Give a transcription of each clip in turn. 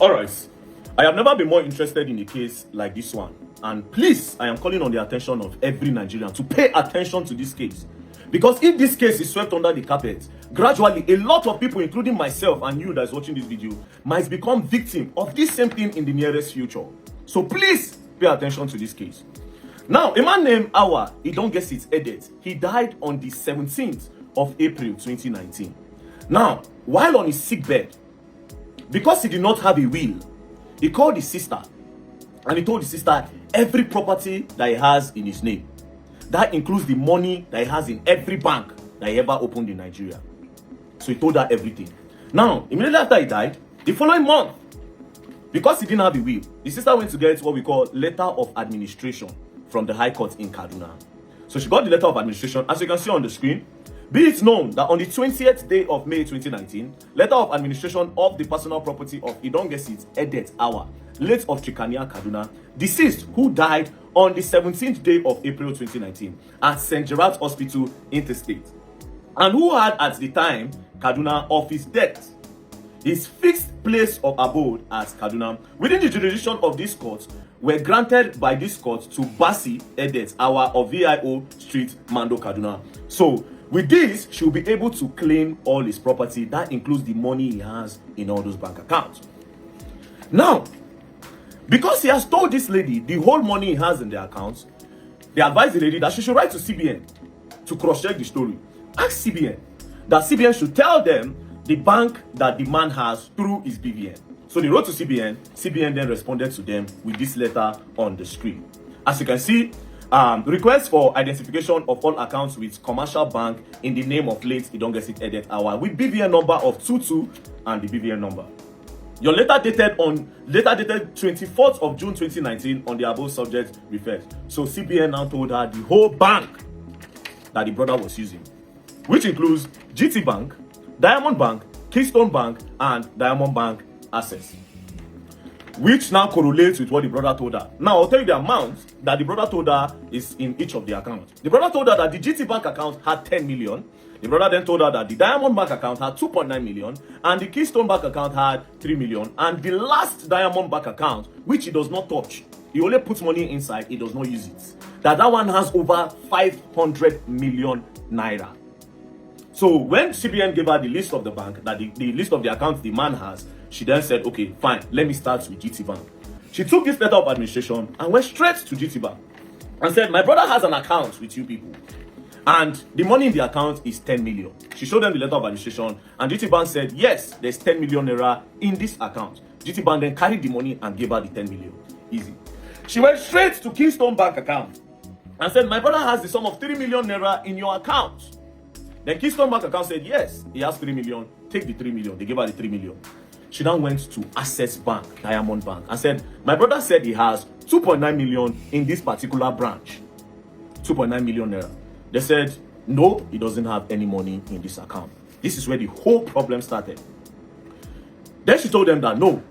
Alright, I have never been more interested in a case like this one. And please, I am calling on the attention of every Nigerian to pay attention to this case. Because if this case is swept under the carpet, gradually a lot of people, including myself and you that is watching this video, might become victim of this same thing in the nearest future. So please pay attention to this case. Now, a man named Awa, he don't get his edit. He died on the 17th of April 2019. Now, while on his sick bed, because he did not have a will, he called his sister and he told his sister every property that he has in his name. That includes the money that he has in every bank that he ever opened in Nigeria. So he told her everything. Now, immediately after he died, the following month, because he didn't have a will, the sister went to get what we call letter of administration from the High Court in Kaduna. So she got the letter of administration, as you can see on the screen. Be it known that on the 20th day of May 2019, letter of administration of the personal property of Idongesit Edet Awa, late of Chikania, Kaduna, deceased, who died on the 17th day of April 2019 at St. Gerard's Hospital, Interstate, and who had at the time Kaduna of his death his fixed place of abode at Kaduna within the jurisdiction of this court were granted by this court to Basi Edet Awa of VIO Street, Mando, Kaduna. So with this, she will be able to claim all his property. That includes the money he has in all those bank accounts. Now, because he has told this lady the whole money he has in the accounts, they advised the lady that she should write to CBN to cross-check the story. Ask CBN that CBN should tell them the bank that the man has through his BVN. So they wrote to CBN. CBN then responded to them with this letter on the screen. As you can see, request for identification of all accounts with commercial bank in the name of late Idongesit Edet Awa with BVN number of 22 and the BVN number. Your letter dated 24th of June 2019 on the above subject referred. So CBN now told her the whole bank that the brother was using, which includes GT Bank, Diamond Bank, Keystone Bank, and Diamond Bank Access, which now correlates with what the brother told her. Now, I'll tell you the amount that the brother told her is in each of the accounts. The brother told her that the GT Bank account had 10 million. The brother then told her that the Diamond Bank account had 2.9 million, and the Keystone Bank account had 3 million, and the last Diamond Bank account, which he does not touch, he only puts money inside, he does not use it, that one has over 500 million naira. So when CBN gave her the list of the bank, that the list of the accounts the man has, she then said, okay, fine, let me start with GT Bank. She took this letter of administration and went straight to GT Bank and said, my brother has an account with you people, and the money in the account is 10 million. She showed them the letter of administration, and GT Bank said, yes, there's 10 million naira in this account. GT Bank then carried the money and gave her the 10 million. Easy. She went straight to Keystone Bank account and said, my brother has the sum of 3 million naira in your account. Then Keystone Bank account said, yes, he has 3 million. Take the 3 million. They gave her the 3 million. She then went to Access Bank, Diamond Bank, and said, my brother said he has 2.9 million in this particular branch. 2.9 million naira. They said, no, he doesn't have any money in this account. This is where the whole problem started. Then she told them that, no,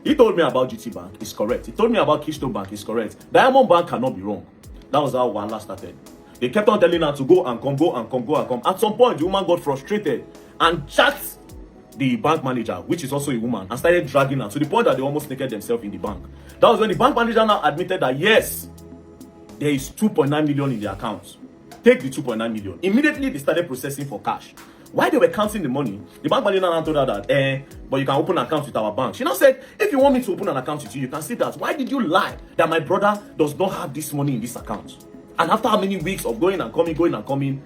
he told me about GT Bank, it's correct. He told me about Keystone Bank, it's correct. Diamond Bank cannot be wrong. That was how Wala started. They kept on telling her to go and come, go and come, go and come. At some point, the woman got frustrated and chatted the bank manager, which is also a woman, and started dragging her to the point that they almost naked themselves in the bank. That was when the bank manager now admitted that, yes, there is 2.9 million in the account. Take the 2.9 million. Immediately, they started processing for cash. While they were counting the money, the bank manager now told her that, but you can open an account with our bank. She now said, if you want me to open an account with you, you can see that. Why did you lie that my brother does not have this money in this account? And after how many weeks of going and coming,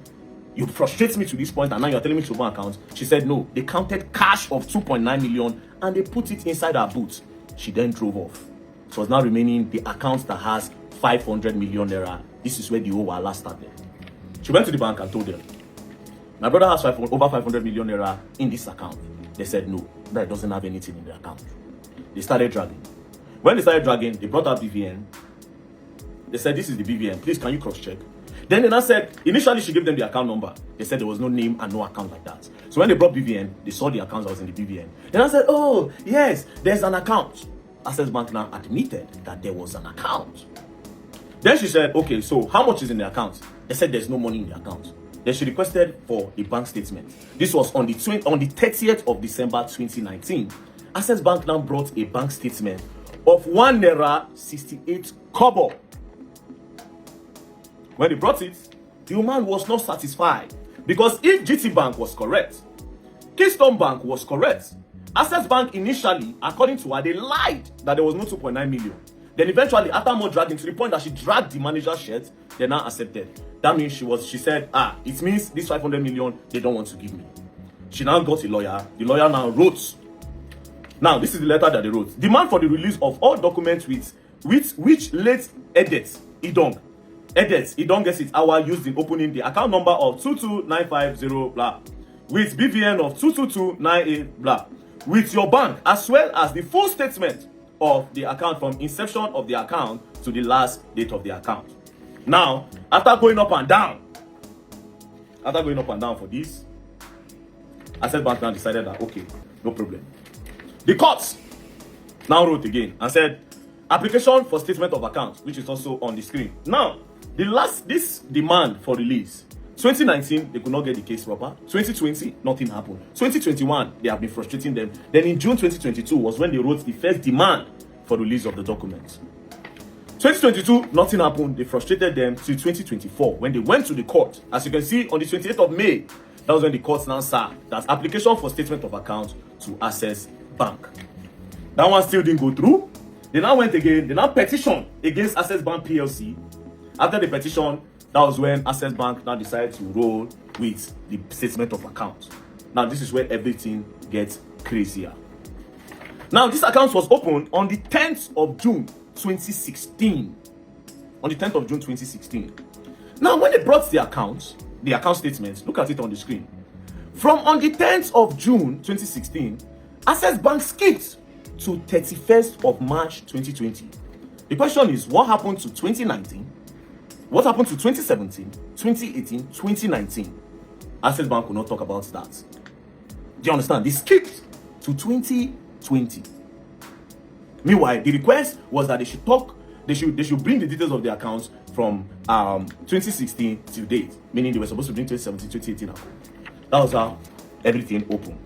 you frustrate me to this point, and now you're telling me to open an account? She said, no, they counted cash of 2.9 million and they put it inside her boot. She then drove off. So it's now remaining the account that has 500 million naira. This is where the whole wala started. She went to the bank and told them, my brother has over 500 million naira in this account. They said, no, that doesn't have anything in the account. They started dragging. When they started dragging, they brought out BVN. They said, this is the BVN. Please, can you cross-check? Then they now said, initially she gave them the account number. They said there was no name and no account like that. So when they brought BVN, they saw the account that was in the BVN. Then I said, oh, yes, there's an account. Access Bank now admitted that there was an account. Then she said, okay, so how much is in the account? They said there's no money in the account. Then she requested for a bank statement. This was on the 30th of December 2019. Access Bank now brought a bank statement of 1 naira 68 kobo. When they brought it, the woman was not satisfied, because if GT Bank was correct, Keystone Bank was correct, Access Bank initially, according to her, they lied that there was no 2.9 million. Then eventually, after more dragging, to the point that she dragged the manager's shirt, they now accepted. That means she said, it means this 500 million they don't want to give me. She now got a lawyer. The lawyer now wrote. Now, this is the letter that they wrote. Demand for the release of all documents with which late Edet Idong gets its hour used in opening the account number of 22950 blah, with BVN of 22298 blah, with your bank, as well as the full statement of the account from inception of the account to the last date of the account. Now, after going up and down for this, Access Bank now decided that, okay, no problem. The courts now wrote again and said, application for statement of account, which is also on the screen. Now, this demand for release, 2019, they could not get the case proper. 2020, nothing happened. 2021, they have been frustrating them. Then in June 2022 was when they wrote the first demand for release of the documents. 2022, nothing happened. They frustrated them till 2024 when they went to the court. As you can see, on the 28th of May, that was when the court now said that application for statement of account to Access Bank. That one still didn't go through. They now went again. They now petitioned against Access Bank PLC. After the petition, that was when Access Bank now decided to roll with the statement of account. Now, this is where everything gets crazier. Now, this account was opened on the 10th of June 2016. On the 10th of June 2016. Now, when they brought the account statements, look at it on the screen. From on the 10th of June 2016, Access Bank skipped to 31st of March 2020. The question is, what happened to 2019? What happened to 2017, 2018, 2019? Access Bank will not talk about that. Do you understand? They skipped to 2020. Meanwhile, the request was that they should bring the details of the accounts from 2016 till date, meaning they were supposed to bring 2017, 2018. That was how everything opened.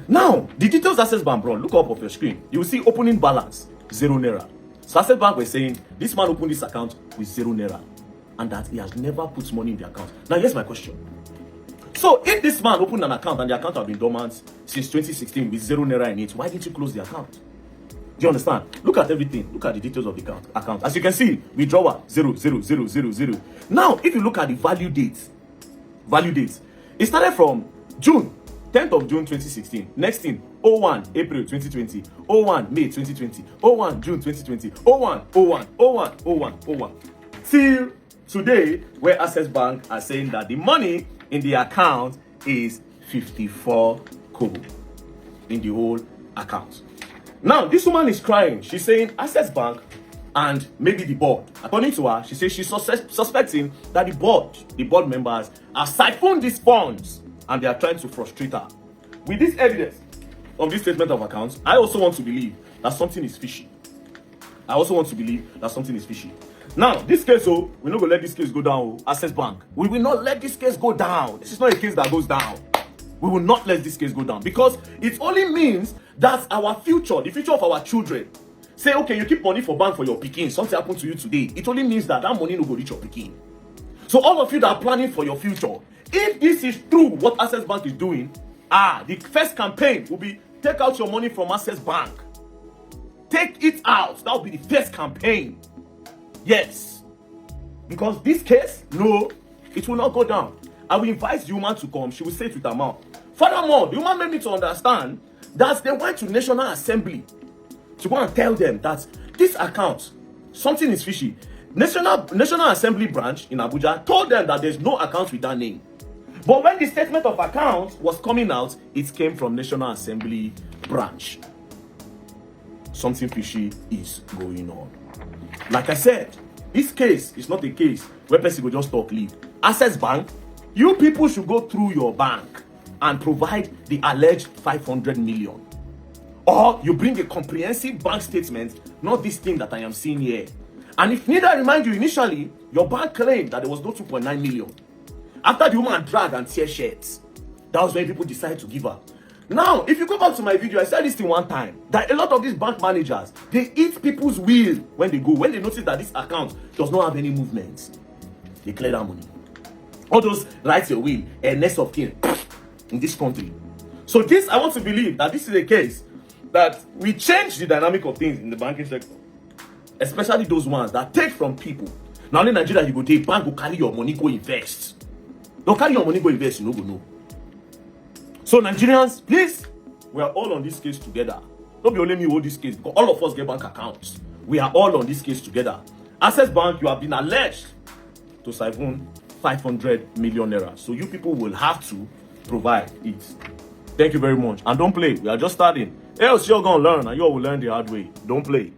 Now, the details Access Bank brought, look up on your screen. You will see opening balance, 0 naira. So Access Bank were saying, this man opened this account with 0 naira, and that he has never put money in the account. Now, here's my question. So, if this man opened an account and the account has been dormant since 2016 with 0 naira in it, why didn't you close the account? Do you understand? Look at everything. Look at the details of the account. As you can see, withdrawal 00000. Now, if you look at the value dates, it started from June, 10th of June 2016. Next thing, 01 April 2020, 01 May 2020, 01 June 2020, 01 till today, where Access Bank are saying that the money in the account is 54 kobo in the whole account. Now, this woman is crying. She's saying Access Bank and maybe the board. According to her, she says she's suspecting that the board members have siphoned these funds and they are trying to frustrate her. With this evidence of this statement of accounts, I also want to believe that something is fishy. Now, this case, we're not going to let this case go down, Access Bank. We will not let this case go down. This is not a case that goes down. We will not let this case go down, because it only means that our future, the future of our children, say, okay, you keep money for bank for your pikin, something happened to you today. It only means that money will go reach your pikin. So all of you that are planning for your future, if this is true, what Access Bank is doing, the first campaign will be take out your money from Access Bank. Take it out. That will be the first campaign. Yes. Because this case, no, it will not go down. I will invite the woman to come. She will say it with her mouth. Furthermore, the woman made me to understand that they went to National Assembly to go and tell them that this account, something is fishy. National Assembly branch in Abuja told them that there's no account with that name. But when the statement of account was coming out, it came from National Assembly branch. Something fishy is going on. Like I said, this case is not a case where person will just talk leave. Access Bank, you people should go through your bank and provide the alleged 500 million. Or you bring a comprehensive bank statement, not this thing that I am seeing here. And if need I remind you, initially, your bank claimed that there was no 2.9 million. After the woman dragged and tear shirts, that was when people decided to give her. Now, if you go back to my video, I said this thing one time, that a lot of these bank managers, they eat people's will when they go. When they notice that this account does not have any movement, they clear that money. All those write your will, a next of kin in this country. So this, I want to believe that this is a case that we change the dynamic of things in the banking sector, especially those ones that take from people. Now in Nigeria, you go take bank, go carry your money, go invest. Don't carry your money, go invest, you no go know. So Nigerians, please, we are all on this case together. Don't be only me hold this case, because all of us get bank accounts. We are all on this case together. Access Bank, you have been alleged to siphon 500 million naira. So you people will have to provide it. Thank you very much. And don't play. We are just starting. Else you're going to learn, and you all will learn the hard way. Don't play.